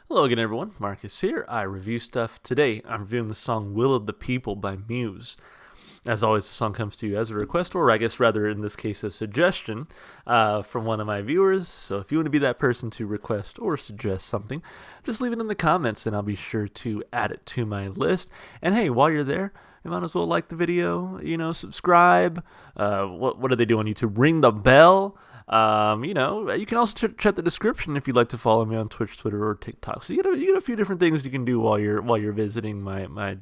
Hello again, everyone. Marcus here. I review stuff. Today, I'm reviewing the song Will of the People by Muse. As always, the song comes to you as a request, or I guess rather in this case, a suggestion from one of my viewers. So if you want to be that person to request or suggest something, just leave it in the comments and I'll be sure to add it to my list. And hey, while you're there, you might as well like the video, subscribe. What do they do on YouTube? Ring the bell. You can also check the description if you'd like to follow me on Twitch, Twitter, or TikTok. So you get a few different things you can do while you're visiting my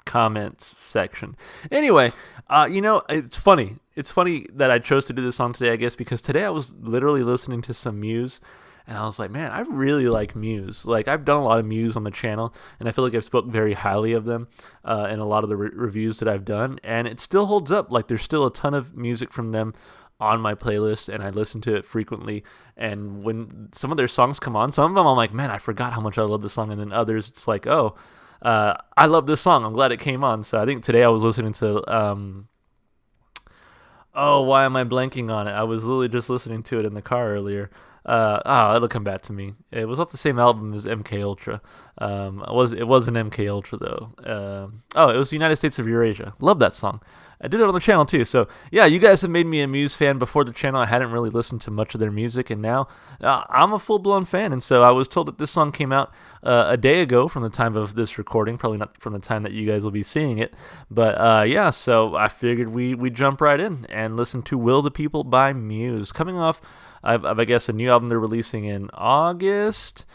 comments section. Anyway, it's funny. It's funny that I chose to do this on today, I guess, because today I was literally listening to some Muse, and I was like, man, I really like Muse. Like, I've done a lot of Muse on the channel, and I feel like I've spoken very highly of them in a lot of the reviews that I've done, and it still holds up. Like, there's still a ton of music from them on my playlist, and I listen to it frequently. And when some of their songs come on, some of them I'm like, man, I forgot how much I love this song. And then others, it's like, I love this song, I'm glad it came on. So I think today I was listening to why am I blanking on it? I was literally just listening to it in the car earlier. It'll come back to me. It was off the same album as MK Ultra. It wasn't MK Ultra though. It was United States of Eurasia. Love that song. I did it on the channel too. So yeah, you guys have made me a Muse fan before the channel. I hadn't really listened to much of their music, and now I'm a full-blown fan. And so I was told that this song came out a day ago from the time of this recording, probably not from the time that you guys will be seeing it. But so I figured we jump right in and listen to Will the People by Muse, coming off I guess a new album they're releasing in August.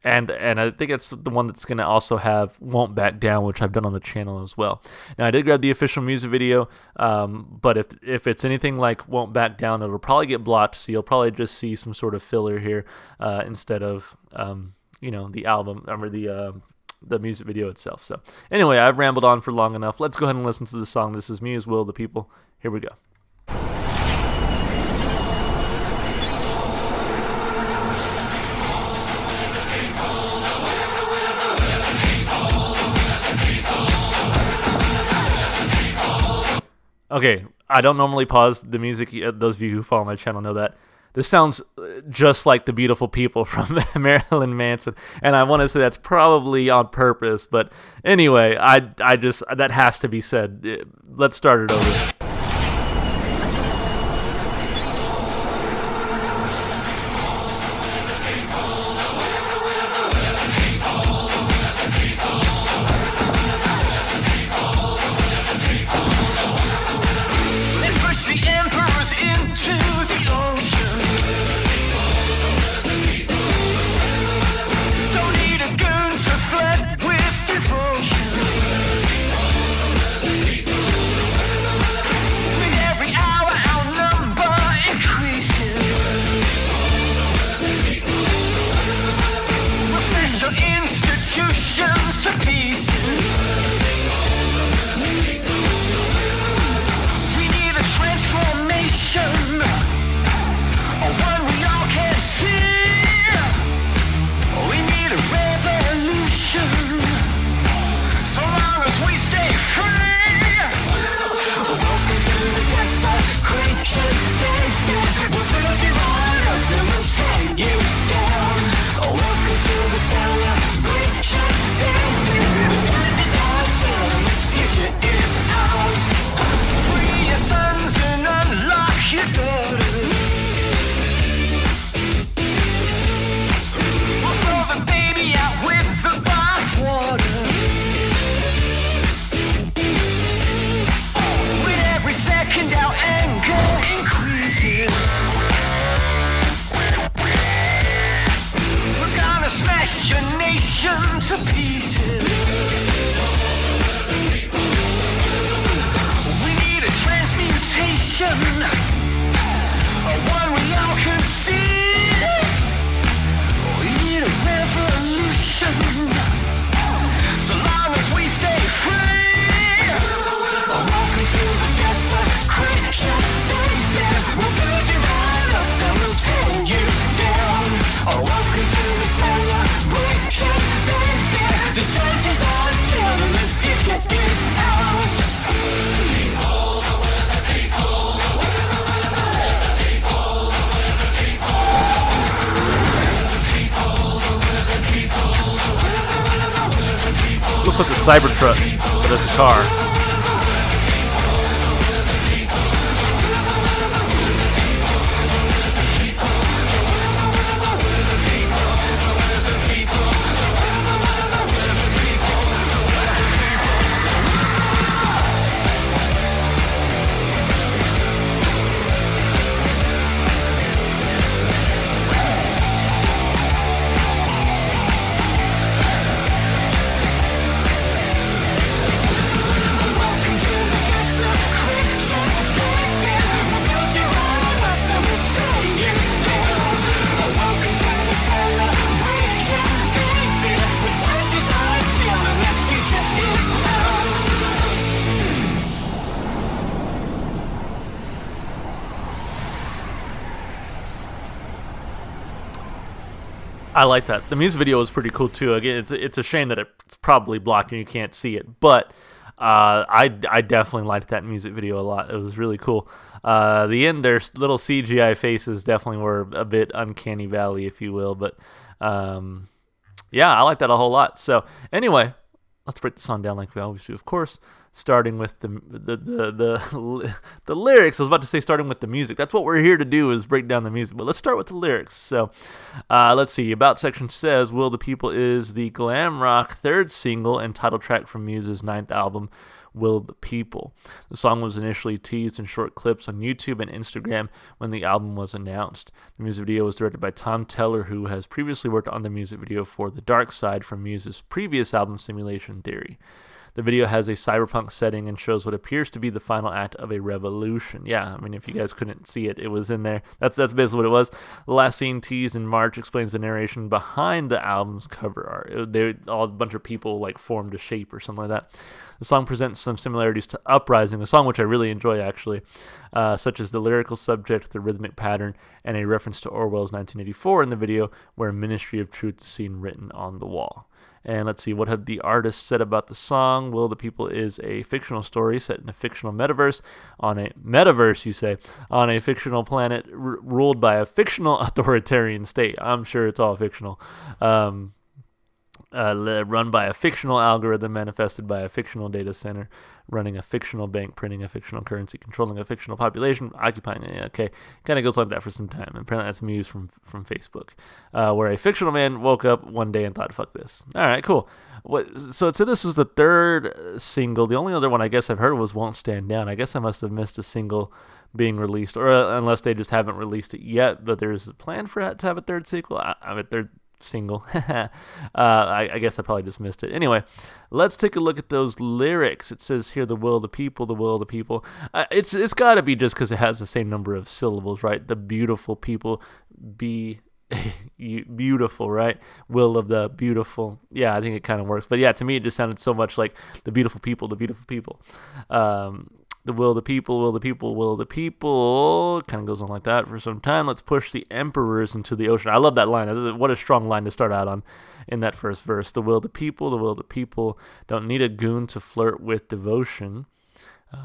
And I think it's the one that's going to also have Won't Back Down, which I've done on the channel as well. Now, I did grab the official music video, but if it's anything like Won't Back Down, it'll probably get blocked, so you'll probably just see some sort of filler here instead of, the album, or the music video itself. So anyway, I've rambled on for long enough. Let's go ahead and listen to the song. This is Muse, Will the People. Here we go. Okay, I don't normally pause the music. Those of you who follow my channel know that. This sounds just like The Beautiful People from Marilyn Manson, and I want to say that's probably on purpose, but anyway, I just, that has to be said. Let's start it over. Institutions to pieces. We need a transformation, one we all can see. We need a revolution, so long as we stay free. Welcome to the desecration, baby. We'll build you right up and we'll take you down. Welcome to the celebration, baby. The times is hard till the future is ours. Free your sons and unlock your daughters. We'll throw the baby out with the bathwater. With every second our anger increases. We're gonna smash your nation to pieces. We need a transmutation, one we all can see. We need a revolution, so long as we stay free. Welcome to the desecration, baby. We'll build you right up and we'll tear you down. Welcome to the celebration, baby. The almost like a Cybertruck, but as a car. I like that. The music video was pretty cool too. Again, it's a shame that it's probably blocked and you can't see it, but I definitely liked that music video a lot. It was really cool. The end, their little CGI faces definitely were a bit uncanny valley, if you will, but yeah, I like that a whole lot. So anyway, let's break the song down like we always do, of course. Starting with the lyrics. I was about to say starting with the music. That's what we're here to do, is break down the music. But let's start with the lyrics. So let's see. About section says, Will the People is the glam rock third single and title track from Muse's 9th album, Will the People. The song was initially teased in short clips on YouTube and Instagram when the album was announced. The music video was directed by Tom Teller, who has previously worked on the music video for The Dark Side from Muse's previous album, Simulation Theory. The video has a cyberpunk setting and shows what appears to be the final act of a revolution. Yeah, I mean, if you guys couldn't see it, it was in there. That's basically what it was. The last scene, teased in March, explains the narration behind the album's cover art. They all a bunch of people like formed a shape or something like that. The song presents some similarities to Uprising, a song which I really enjoy actually, such as the lyrical subject, the rhythmic pattern, and a reference to Orwell's 1984 in the video, where Ministry of Truth is seen written on the wall. And let's see, what have the artists said about the song? Will the People is a fictional story set in a fictional metaverse, on a fictional planet ruled by a fictional authoritarian state. I'm sure it's all fictional. Run by a fictional algorithm manifested by a fictional data center, running a fictional bank, printing a fictional currency, controlling a fictional population, occupying it. Okay, kind of goes like that for some time. And apparently that's Muse from Facebook, where a fictional man woke up one day and thought, fuck this. All right, cool. So this was the third single. The only other one I guess I've heard was Won't Stand Down. I guess I must have missed a single being released, or unless they just haven't released it yet, but there's a plan for it to have a third sequel. Single. I guess I probably just missed it. Anyway, let's take a look at those lyrics. It says here, the will of the people, the will of the people. It's got to be just because it has the same number of syllables, right? The beautiful people, beautiful, right? Will of the beautiful. Yeah, I think it kind of works. But yeah, to me, it just sounded so much like the beautiful people, the beautiful people. The will of the people, will of the people, will of the people. Kind of goes on like that for some time. Let's push the emperors into the ocean. I love that line. What a strong line to start out on in that first verse. The will of the people, the will of the people. Don't need a goon to flirt with devotion.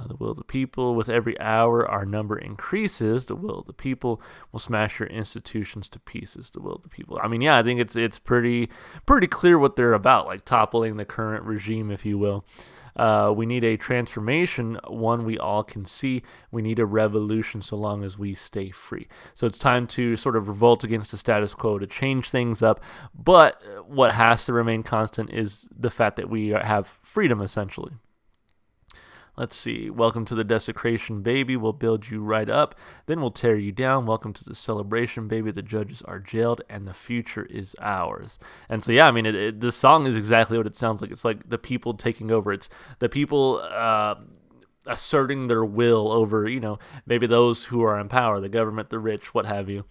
The will of the people, with every hour our number increases. The will of the people will smash your institutions to pieces. The will of the people. I mean, yeah, I think it's pretty clear what they're about, like toppling the current regime, if you will. We need a transformation, one we all can see. We need a revolution so long as we stay free. So it's time to sort of revolt against the status quo, to change things up. But what has to remain constant is the fact that we have freedom, essentially. Let's see. Welcome to the desecration, baby. We'll build you right up. Then we'll tear you down. Welcome to the celebration, baby. The judges are jailed and the future is ours. And so, yeah, I mean, this song is exactly what it sounds like. It's like the people taking over. It's the people asserting their will over, maybe those who are in power, the government, the rich, what have you.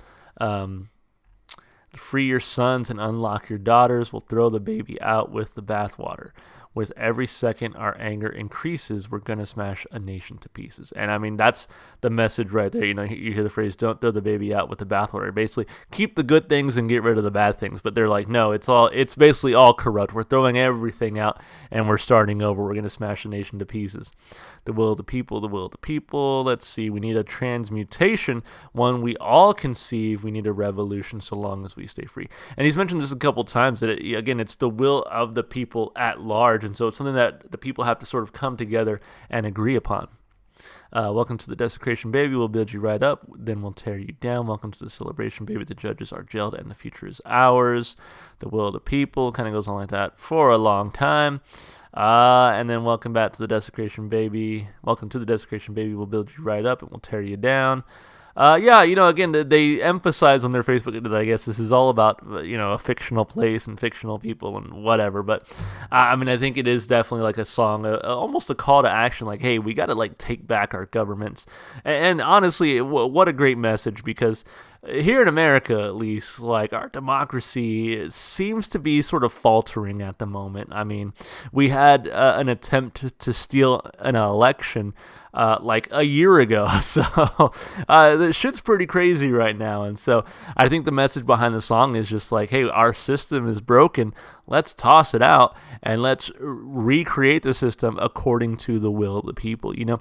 Free your sons and unlock your daughters. We'll throw the baby out with the bathwater. With every second our anger increases, we're going to smash a nation to pieces. And I mean, that's the message right there. You hear the phrase, don't throw the baby out with the bathwater. Basically, keep the good things and get rid of the bad things. But they're like, no, it's basically all corrupt. We're throwing everything out and we're starting over. We're going to smash a nation to pieces. The will of the people, the will of the people. Let's see. We need a transmutation, one we all conceive. We need a revolution so long as we stay free. And he's mentioned this a couple times that, again, it's the will of the people at large. large, and so it's something that the people have to sort of come together and agree upon. Welcome to the desecration, baby. We'll build you right up, then we'll tear you down. Welcome to the celebration, baby. The judges are jailed and the future is ours. The will of the people kind of goes on like that for a long time. And then welcome back to the desecration, baby. Welcome to the desecration, baby. We'll build you right up and we'll tear you down. Yeah, again, they emphasize on their Facebook that I guess this is all about, a fictional place and fictional people and whatever. But, I think it is definitely like a song, almost a call to action, like, hey, we got to, like, take back our governments. And honestly, what a great message, because here in America, at least, like, our democracy seems to be sort of faltering at the moment. I mean, we had an attempt to steal an election like a year ago. So the shit's pretty crazy right now. And so I think the message behind the song is just like, hey, our system is broken. Let's toss it out and let's recreate the system according to the will of the people. You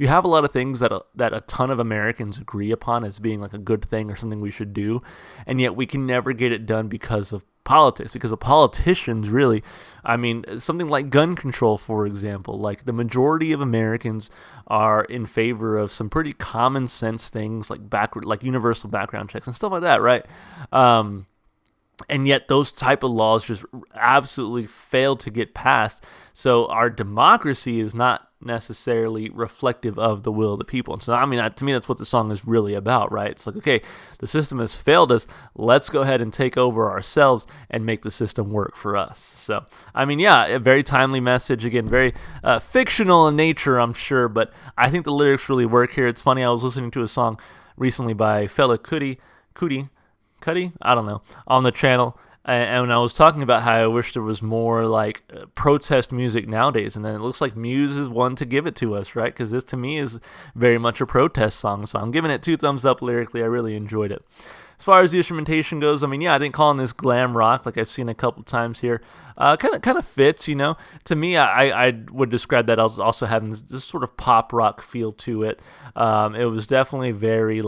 have a lot of things that a ton of Americans agree upon as being like a good thing or something we should do, and yet we can never get it done because of politics, because of politicians, really. I mean, something like gun control, for example. Like, the majority of Americans are in favor of some pretty common sense things like universal background checks and stuff like that, right? And yet those type of laws just absolutely fail to get passed. So our democracy is not necessarily reflective of the will of the people. And so, to me, that's what the song is really about, right? It's like, okay, the system has failed us. Let's go ahead and take over ourselves and make the system work for us. So, yeah, a very timely message. Again, very fictional in nature, I'm sure, but I think the lyrics really work here. It's funny, I was listening to a song recently by Fela Kuti, I don't know, on the channel, and when I was talking about how I wish there was more like protest music nowadays, and then it looks like Muse is one to give it to us, right? Because this to me is very much a protest song, so I'm giving it 2 thumbs up lyrically. I really enjoyed it. As far as the instrumentation goes, I think calling this glam rock, like I've seen a couple times here, kind of fits, To me, I would describe that as also having this sort of pop rock feel to it. It was definitely very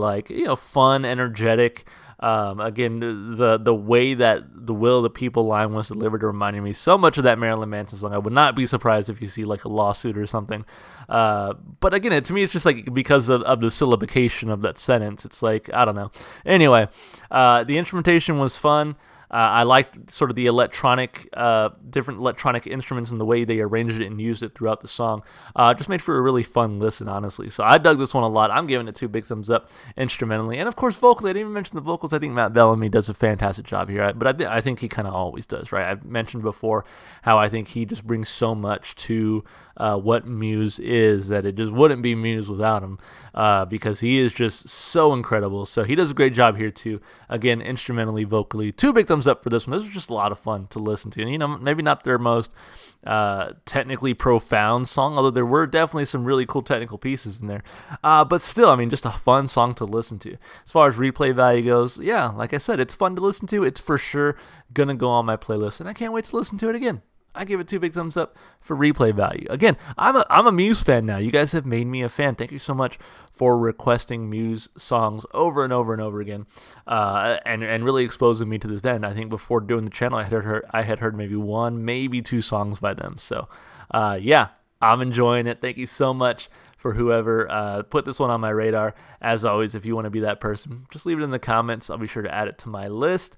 fun, energetic. Again, the way that the will of the people line was delivered reminded me so much of that Marilyn Manson song. I would not be surprised if you see like a lawsuit or something. But again, to me, it's just like because of the syllabication of that sentence. It's like, I don't know. Anyway, the instrumentation was fun. I liked sort of the different electronic instruments and the way they arranged it and used it throughout the song. Just made for a really fun listen, honestly. So I dug this one a lot. I'm giving it 2 big thumbs up instrumentally. And of course, vocally, I didn't even mention the vocals. I think Matt Bellamy does a fantastic job here. But I think he kind of always does, right? I've mentioned before how I think he just brings so much to what Muse is that it just wouldn't be Muse without him, because he is just so incredible. So he does a great job here too. Again, instrumentally, vocally, 2 big thumbs up for this one. This was just a lot of fun to listen to. And, maybe not their most technically profound song, although there were definitely some really cool technical pieces in there. But still, just a fun song to listen to. As far as replay value goes, yeah, like I said, it's fun to listen to. It's for sure gonna go on my playlist, and I can't wait to listen to it again. I give it 2 big thumbs up for replay value. Again, I'm a Muse fan now. You guys have made me a fan. Thank you so much for requesting Muse songs over and over and over again, and really exposing me to this band. I think before doing the channel, I had heard maybe 1, maybe 2 songs by them. So, yeah, I'm enjoying it. Thank you so much for whoever put this one on my radar. As always, if you want to be that person, just leave it in the comments. I'll be sure to add it to my list.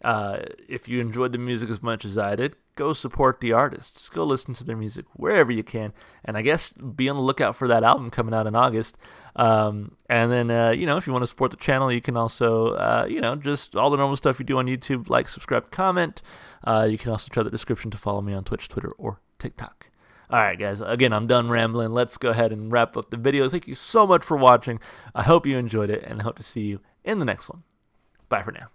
If you enjoyed the music as much as I did, go support the artists. Go listen to their music wherever you can. And I guess be on the lookout for that album coming out in August. And then, if you want to support the channel, you can also, just all the normal stuff you do on YouTube, like, subscribe, comment. You can also try the description to follow me on Twitch, Twitter, or TikTok. All right, guys. Again, I'm done rambling. Let's go ahead and wrap up the video. Thank you so much for watching. I hope you enjoyed it, and I hope to see you in the next one. Bye for now.